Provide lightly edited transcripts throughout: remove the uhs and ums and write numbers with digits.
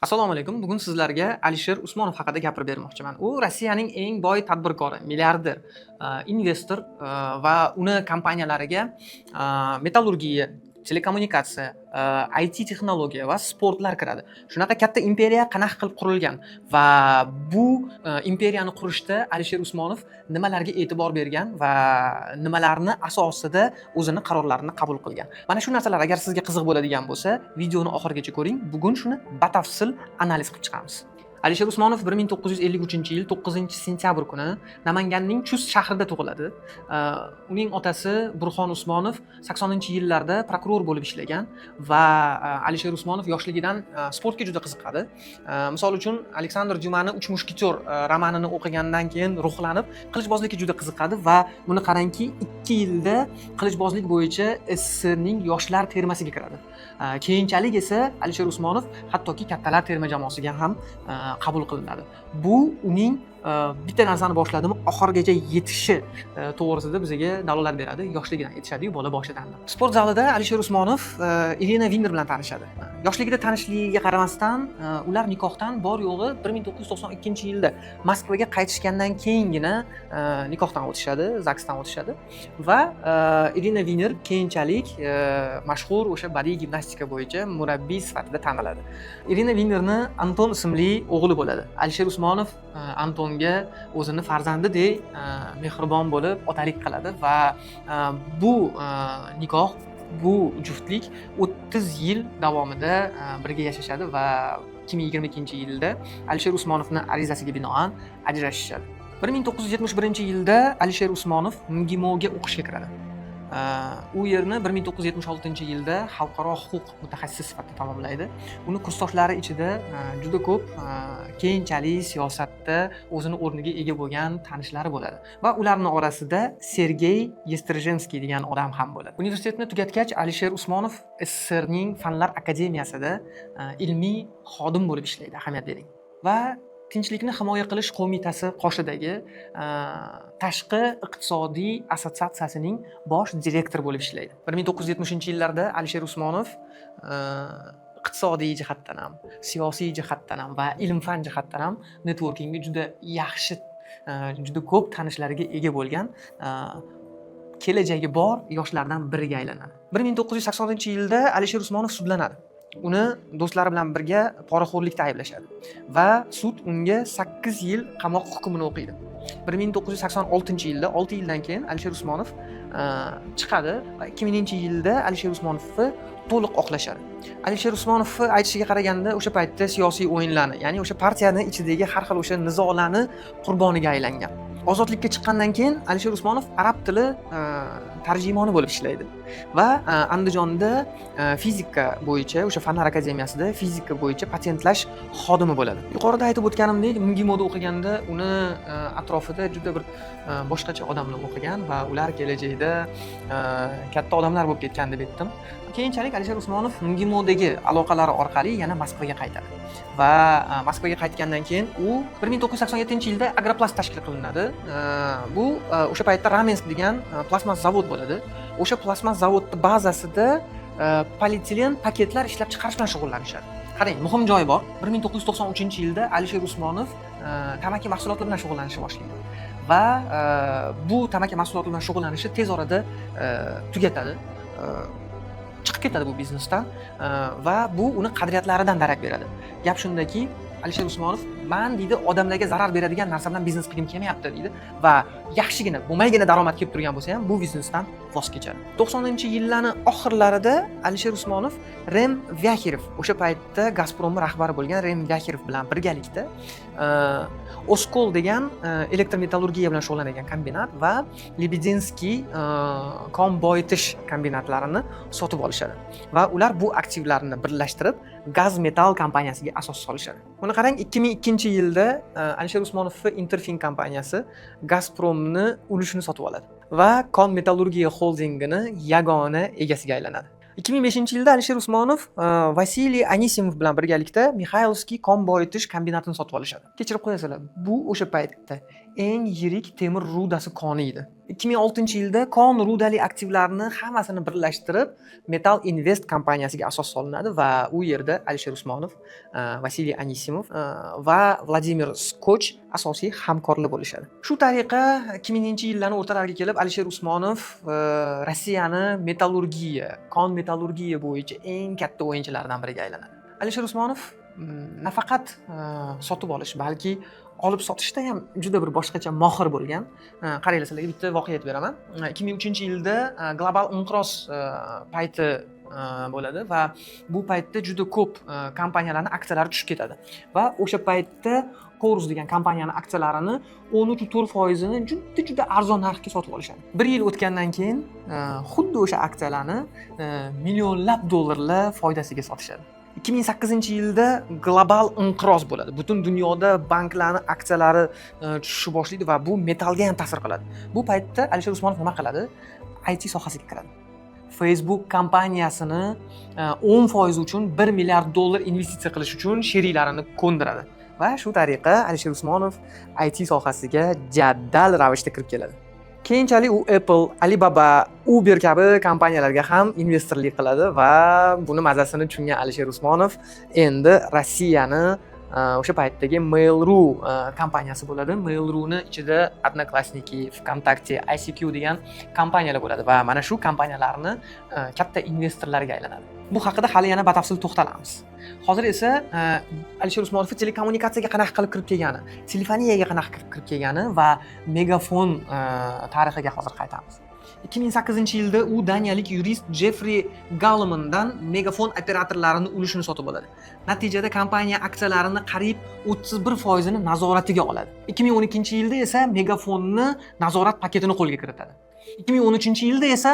Assalomu alaykum. Bugun sizlarga Alisher Usmonov haqida gapirib bermoqchiman. U Rossiyaning eng boy tadbirkori, milliarder, investor va uni kompaniyalariga metallurgiya, telekommunikatsiya, IT texnologiya va sportlar kiradi. Shunaqa katta imperiya qanaqa qilib qurilgan va bu imperiyani qurishda Alisher Usmonov nimalarga e'tibor bergan va nimalarni asosida o'zini qarorlarini qabul qilgan. Mana shu narsalar agar sizga qiziq bo'ladigan bo'lsa, videoni oxirigacha ko'ring. Bugun shuni batafsil analiz qilib chiqamiz. Alisher Usmonov 1953-yil 9-sentyabr kuni Namanganning Chust shahrida tug'iladi. Uning otasi Burxon Usmonov 80-yillarda prokuror bo'lib ishlagan va Alisher Usmonov yoshligidan sportga juda qiziqadi. Misol uchun Aleksandr Jumani 3 mushketyor romanini o'qigandan keyin ruhlanib, qilichbozlikka juda qiziqadi va buni qarangki, 2 yilda qilichbozlik bo'yicha SSRning yoshlar termasiga kiradi. Keyinchalik esa Alisher Usmonov hattoki kattalar terma jamoasiga ham qabul qilinadi. Bu uning bitta narsani boshladimi, oxirigacha yetishi to'g'risida bizga dalolat beradi. Yoshligidan yetishadi-yu, bola boshidan. Sport zalida Alisher Usmonov Irina Viner bilan tanishadi. Yoshligida tanishligiga qaramasdan, ular nikohdan bor yo'g'i 1992-yilda Moskvaga qaytishgandan keyingina nikohdan o'tishadi, zagsdan o'tishadi va Irina Viner keyinchalik mashhur o'sha badiiy gimnastika bo'yicha murabbiy sifatida taniladi. Irina Vinerni Anton ismli o'g'li bo'ladi. Alisher Usmonov Antonga o'zini farzandidek mehribon bo'lib otalik qiladi va bu nikoh, bu juftlik 30 yil davomida birga yashashadi va 2022-yilda Alisher Usmonovning arizasiga binoan ajrashishadi. 1971-yilda Alisher Usmonov MGIMOga o'qishga kiradi. U yerni 1976-yilda xalqaro huquq mutaxassisi sifatida tamomlaydi. Uni kursdoshlari ichida juda ko'p keyinchalik siyosatda o'zini o'rniga ega bo'lgan tanishlari bo'ladi va ularning orasida Sergey Yestrizhenskiy degan odam ham bo'ladi. Universitetni tugatgach, Alisher Usmonov SSRning Fanlar akademiyasida ilmiy xodim bo'lib ishlaydi, ahamiyat bering. Va Tinchlikni himoya qilish qo'mitasi qoshidagi tashqi iqtisodiy assotsiatsiyasining bosh direktori bo'lib ishlaydi. 1970-yillarda Alisher Usmonov iqtisodiy jihatdan ham, siyosiy jihatdan ham va ilm-fan jihatdan ham networkingga juda yaxshi, juda ko'p tanishlarga ega bo'lgan kelajagi bor yoshlardan biriga aylanadi. 1980-yilda Alisher Usmonov sudlanadi. Uni do'stlari bilan birga poraxo'rlikda ayblashadi va sud unga 8 yil qamoq hukmini o'qiydi. 1986-yilda 6 yildan keyin Alisher Usmonov chiqadi va 2000-yilda Alisher Usmonovni to'liq oqlashadi. Alisher Usmonovni aytishiga qaraganda o'sha paytda siyosiy o'yinlarni, ya'ni o'sha partiyaning ichidagi har xil o'sha nizolarni qurboniga aylangan. Ozodlikka chiqqandan keyin Alisher Usmonov arab tili tarjimoni bo'lib ishlaydi va Andijonda fizika bo'yicha, o'sha Fanlar akademiyasida fizika bo'yicha patentlash xodimi bo'ladi. Yuqorida aytib o'tganimdek, MGIMOda o'qiganda uni atrofida juda bir boshqacha odamlar o'qigan va ular kelajakda katta odamlar bo'lib ketgan deb aytdim. Keyinchalik Alisher Usmonov MGIMOdagi aloqalari orqali yana Moskvaga qaytadi va Moskvaga qaytgandan keyin u 1987-yilda Agroplast tashkil qilinadi. Bu o'sha paytda Ramensk degan plasmas zavod bo'ladi. O'sha plasmas zavodning bazasida polietilen paketlar ishlab chiqarish bilan shug'ullanishadi. Qarang, muhim joyi bor. 1993-yilda Alisher Usmonov tamaki mahsulotlari bilan shug'ullanishni boshlaydi va bu tamaki mahsulotlari bilan shug'ullanishi tez orada tugatadi. Chiqib ketadi bu biznesdan va bu uni qadriyatlaridan darak beradi. Gap shundaki, Alisher Usmonov men deydi, odamlarga zarar beradigan narsa bilan biznes qilgim kelmayapti deydi va yaxshigina, bo'lmaygina daromad kelib turgan bo'lsa ham bu biznesdan voz kechadi. 90-yillarning oxirlarida Alisher Usmonov Rem Vyakirov, o'sha paytda Gazpromning rahbari bo'lgan Rem Vyakirov bilan birgalikda Oskol degan elektrometallurgiya bilan shug'ullanadigan kombinat va Lebedinskiy kon boyitish kombinatlarini sotib olishadi va ular bu aktivlarni birlashtirib Gaz Metal kompaniyasiga asos solishadi. Buni qarang, 2002-yilda Alisher Usmonovning Interfin kompaniyasi Gazpromni ulushini sotib oladi va Kon Metallurgiya holdingini yagona egasiga aylanadi. 2005-yilda Alisher Usmonov Vasiliy Anisimov bilan birgalikda Mixaylovskiy kon boyitish kombinatini sotib olishadi. Kechirib qo'yasizlar, bu o'sha paytda eng yirik temir rudasi koni edi. 2006-yilda Kon rudali aktivlarini hammasini birlashtirib Metal Invest kompaniyasiga asos solinadi va u yerda Alisher Usmonov, Vasiliy Anisimov va Vladimir Skoch asosiy hamkorlar bo'lishadi. Shu tariqa 2000-yillarning o'rtalariga kelib Alisher Usmonov Rossiyani metallurgiya, kon metallurgiya bo'yicha eng katta o'yinchilardan biriga aylanadi. Alisher Usmonov nafaqat sotib olish, balki olib sotishda ham juda bir boshqacha mohir bo'lgan. Qaranglar, sizlarga bitta voqea aytib beraman. 2003-yilda global inqiroz payti bo'ladi va bu paytda juda ko'p kompaniyalarning aksiyalari tushib ketadi va o'sha paytda Corus degan kompaniyaning aksiyalarini 13.4%ni juda arzon narxga sotib olishadi. 1 yil o'tgandan keyin xuddi o'sha aksiyalarni millionlab dollarlar foydasiga sotishadi. 2008-yilda global inqiroz bo'ladi. Butun dunyoda banklarning aksiyalari tushishni boshlaydi va bu metallga ham ta'sir qiladi. Bu paytda Alisher Usmonov nima qiladi? IT sohasiga kiradi. Facebook kompaniyasini 10% uchun 1 milliard dollar investitsiya qilish uchun sheriklarini ko'ndiradi. Va shu tariqa Alisher Usmonov IT sohasiga jadal ravishda kirib keladi. Keyinchalik u Apple, Alibaba, Uber kabi kompaniyalarga ham investorlik qiladi va buni mazasini tushungan Alisher Usmonov endi Rossiyani o'sha paytdagi Mail.ru kompaniyasi bo'ladi. Mail.ru'ni ichida Odnoklassniki, VKontakte, ICQ degan kompaniyalar bo'ladi va mana shu kompaniyalarni katta investorlarga aylanadi. Bu haqida hali yana batafsil to'xtalamiz. Hozir esa Alisher Usmonov telekommunikatsiyaga qanaqa qilib kirib kelgani, telefoniyaga qanaqa kirib kelgani va megafon tarixiga hozir qaytamiz. 2008-yilda u daniyalik yurist Jeffrey Gallemandan megafon operatorlarining ulushini sotib oladi. Natijada kompaniya aksiyalarini qariyb 31%ni nazoratiga oladi. 2012-yilda esa megafonni nazorat paketini qo'lga kiritadi. 2013-yilda esa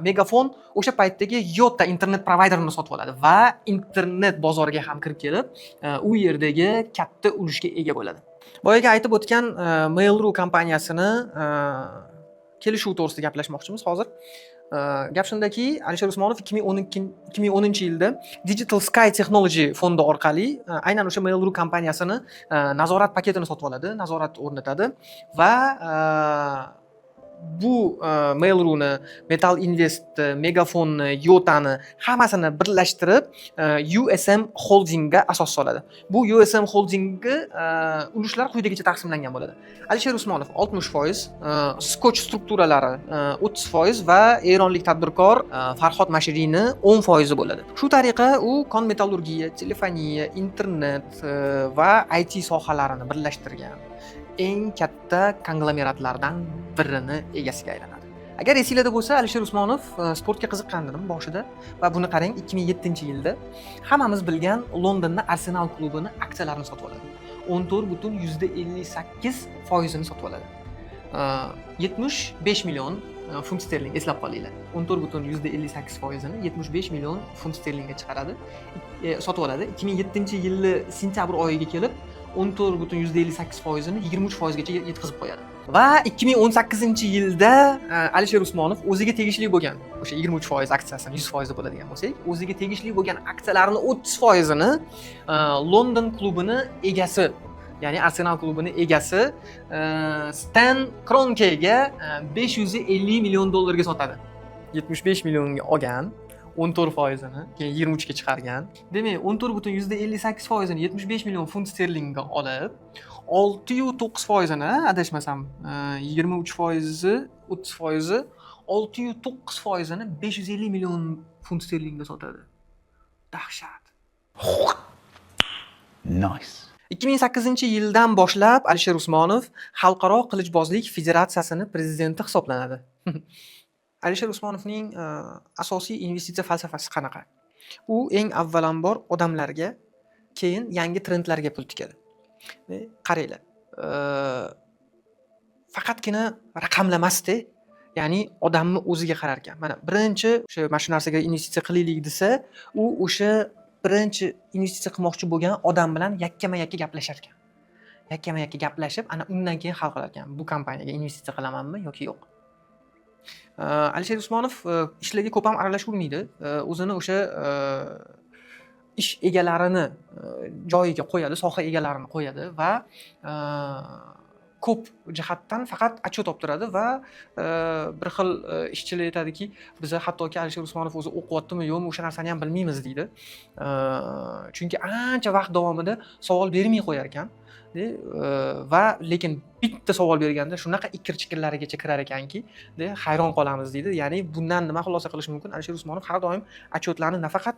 megafon o'sha paytdagi Yota internet provayderini sotib oladi va internet bozoriga ham kirib kelib, u yerdagi katta ulushga ega bo'ladi. Boyaga aytib o'tgan Mail.ru kompaniyasini kelishuv to'g'risida gaplashmoqchimiz hozir. Gap shundaki, Alisher Usmonov 2010-yilda Digital Sky Technology fondi orqali aynan o'sha Mail.ru kompaniyasini nazorat paketini sotib oladi, nazorat o'rnatadi va bu Mail.ru'ni, Metal Invest, Megafonni, Yotani hammasini birlashtirib USM Holdingga asos soladi. Bu USM Holdingga ulushlar quyidagicha taqsimlangan bo'ladi. Alisher Usmonov 60%, Skoch strukturalari 30% va eronlik tadbirkor Farhod Mashirini 10% bo'ladi. Shu tariqa u kon metallurgiya, telefoniya, internet va IT sohalarini birlashtirgan eng katta konglomeratlardan birini egasiga aylanadi. Agar esinglarda bo'lsa, Alisher Usmonov sportga qiziqqandim boshida va buni qarang, 2007-yilda hammamiz bilgan Londonda Arsenal klubini aksiyalarini sotib oladi. 14.58%ni sotib oladi. 75 million funt sterling, eslab qolinglar. 14.58%ni 75 million funt sterlingga chiqaradi, sotib oladi. 2007-yilning sentyabr oyiga kelib 14.58%ni 23%gacha yetkazib qo'yadi. Va 2018-yilda Alisher Usmonov o'ziga tegishli bo'lgan o'sha 23% aksiyasini 100% bo'ladigan bo'lsak, o'ziga tegishli bo'lgan aksiyalarining 30%ni London klubini egasi, ya'ni Arsenal klubini egasi Stan Kroenkega 550 million dollarga sotadi. 75 millionga olgan, 14%ni keyin 23 ga chiqargan. Demak, 14.58%ni 75 million funt sterlingga olib, 6.9%ni adashmasam 23%, 30%, 6.9%ni 550 million funt sterlingga sotadi. Dahshat. Nice. 2008-yildan boshlab Alisher Usmonov Xalqaro qilichbozlik federatsiyasining prezidenti hisoblanadi. Alisher Usmonovning asosiy investitsiya falsafasi qanaqa? U eng avvalambor odamlarga, keyin yangi trendlarga pul tikadi. Qaranglar. Faqatgina raqamlamasdi, ya'ni odamni o'ziga qarar ekan. Mana birinchi o'sha shu narsaga investitsiya qilaylik desa, u o'sha birinchi investitsiya qilmoqchi bo'lgan odam bilan yakkama-yakka gaplashar ekan. Yakkama-yakka gaplashib, ana undan keyin hal qilar ekan. Bu kompaniyaga investitsiya qilamanmi yoki yo'q. Alisher Usmonov ishlarga ko'p ham aralashmaydi. O'zini o'sha ish egalarini joyiga qo'yadi, soha egalarini qo'yadi va ko'p jihatdan faqat отчет olib turadi va bir xil ishchilar aytadiki, biza hattoki Alisher Usmonov o'zi o'qiyaptimi yo'qmi o'sha narsani ham bilmaymiz deydi. Chunki ancha vaqt davomida savol bermay qo'yar ekan. Va lekin bitta savol berganda shunaqa ikir-chikirlarigacha kirar ekanki, hayron qolamiz deydi. Ya'ni bundan nima xulosa qilish mumkin? Alisher Usmonov har doim отчетlarni nafaqat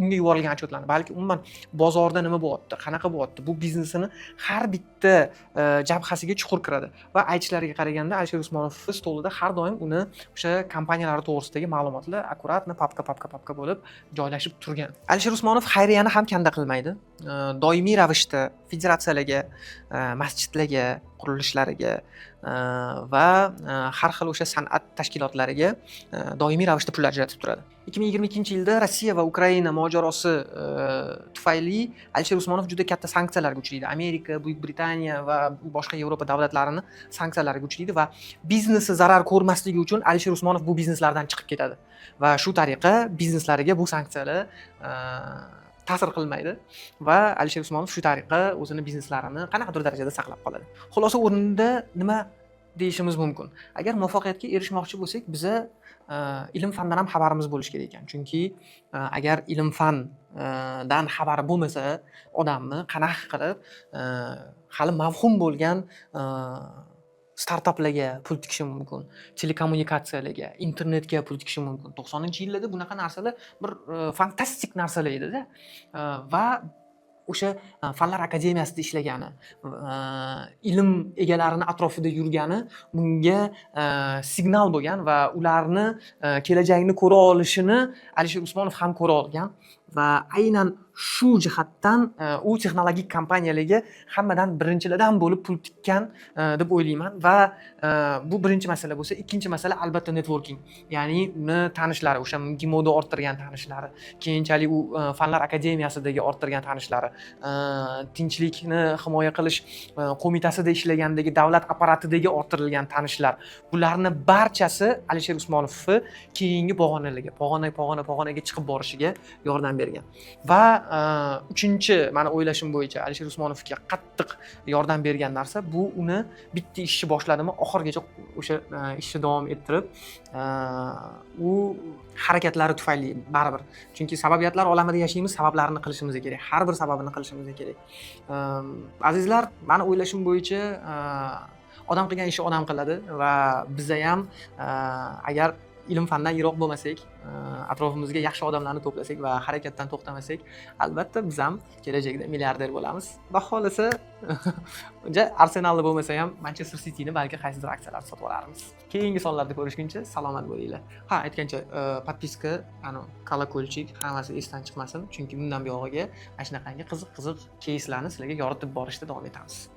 unga yuborilgan отчетlarni, balki umuman bozorda nima bo'lyapti, qanaqa bo'lyapti, bu biznesini har bitta jabhasiga chuqur kiradi va aytishlariga qaraganda Alisher Usmonov stolida har doim uni o'sha kompaniyalar to'g'risidagi ma'lumotlar akkuratni papka bo'lib joylashib turgan. Alisher Usmonov xayriyani ham kanda qilmaydi. Doimiy ravishda federatsiyalarga, masjidlarga, qurilishlariga va har xil o'sha san'at tashkilotlariga doimiy ravishda pul ajratib turadi. 2022-yilda Rossiya va Ukraina mojarosi tufayli Alisher Usmonov juda katta sanksiyalarga uchraydi. Amerika, Buyuk Britaniya va boshqa Yevropa davlatlarining sanksiyalariga uchraydi va biznesi zarar ko'rmasligi uchun Alisher Usmonov bu bizneslardan chiqib ketadi. Va shu tariqa bizneslariga bu sanksiyalar ta'sir qilmaydi va Alisher Usmonov shu tariqa o'zini bizneslarini qanaqadir darajada saqlab qoladi. Xulosa o'rnida nima deyishimiz mumkin? Agar muvaffaqiyatga erishmoqchi bo'lsak, biza ilm fandan ham xabarimiz bo'lishi kerak ekan. Chunki agar ilm fandan xabari bo'lmasa, odamni qanaqa qilib hali mavhum bo'lgan startaplarga pul tikishi mumkin, telekommunikatsiyalarga, internetga pul tikishi mumkin. 90-yillarda bunaqa narsalar bir fantastik narsalar edi-da. Va o'sha fanlar akademiyasida ishlagani, ilm egalarini atrofida yurgani bunga signal bo'lgan va ularni kelajakni ko'ra olishini Alisher Usmonov ham ko'ra olgan va aynan shu jihatdan u texnologik kompaniyalarga hammadan birinchilardan bo'lib pul tikkan deb o'ylayman va bu birinchi masala bo'lsa, ikkinchi masala albatta networking. Ya'ni uni tanishlari, o'sha Gimoda orttirgan tanishlari, keyinchalik u fanlar akademiyasidagi orttirgan tanishlari, tinchlikni himoya qilish qo'mitasida ishlagandagi davlat apparatidagi orttirilgan tanishlar. Bularni barchasi Alisher Usmonovni keyingi pog'onaga chiqib borishiga yordam bergan. Va uchinchi meni o'ylashim bo'yicha Alisher Usmonovga qattiq yordam bergan narsa bu uni bitta ishni boshladimi oxirigacha o'sha ishni davom ettirib u harakatlari tufayli baribir. Chunki sababiyatlar olamida yashaymiz, sabablarini qilishimiz kerak. Har bir sababini qilishimiz kerak. Azizlar, meni o'ylashim bo'yicha odam qilgan ishni odam qiladi va biz ham agar ilm fandan yiroq bo'lmasak, atrofimizga yaxshi odamlarni to'plasak va harakatdan to'xtamasak, albatta biz ham kelajakda milliarder bo'lamiz. Va xohlasa, Arsenalda bo'lmasa ham Manchester Cityni balki qaysidir aksiyalar sotib olarmiz. Keyingi sonlarda ko'rishguncha salomat bo'linglar. Ha, aytgancha, podpiska, kolokolchik, hammasi esdan chiqmasin, chunki bundan buyog'iga mana shunaqangi qiziq-qiziq keyslarni sizlarga yoritib borishda davom etamiz.